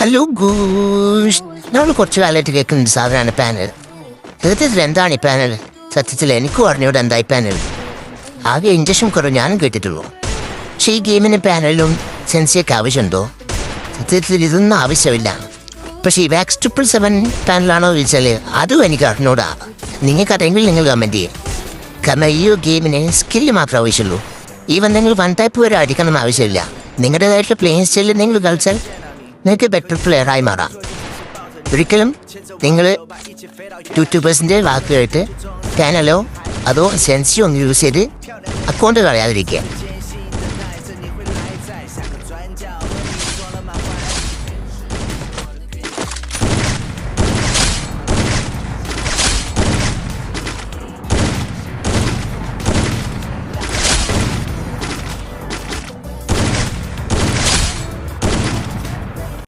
Hello ഗൂഷ്, നമ്മൾ കുറച്ച് കാലമായിട്ട് കേൾക്കുന്ന സാധനമാണ് പാനൽ. സത്യത്തിൽ എന്താണ് ഈ പാനൽ? സത്യത്തിൽ എനിക്കും അറിഞ്ഞൂടെ എന്താ ഈ പാനൽ. ആകെ ഇഞ്ചക്ഷൻ കുറവ് ഞാനും കേട്ടിട്ടുള്ളൂ. പക്ഷേ ഈ ഗെയിമിന് പാനലും സെൻസിയൊക്കെ ആവശ്യമുണ്ടോ? സത്യത്തിൽ ഇതൊന്നും ആവശ്യമില്ല. പക്ഷേ ഈ വാക്സ് 777 പാനലാണോ ചോദിച്ചാൽ അതും എനിക്ക് അറിഞ്ഞൂടാ. നിങ്ങൾക്കറിയെങ്കിൽ നിങ്ങൾ കമൻറ്റ് ചെയ്യും. കാരണം ഈ ഗെയിമിന് സ്കില്ല് മാത്രമേ ആവശ്യമുള്ളൂ. ഈവൻ നിങ്ങൾ 1 ടൈപ്പ് വരെ അടിക്കണമെന്ന് ആവശ്യമില്ല. നിങ്ങളുടേതായിട്ടുള്ള പ്ലേയിങ് സ്റ്റൈലിൽ നിങ്ങൾ കളിച്ചാൽ നിങ്ങൾക്ക് ബെറ്റർ പ്ലെയറായി മാറാം. ഒരിക്കലും നിങ്ങൾ യൂട്യൂബേഴ്സിൻ്റെ വാക്ക് കേട്ട് പാനലോ അതോ സെൻസിയോ യൂസ് ചെയ്ത് അക്കൗണ്ട് കളയാതിരിക്കുക.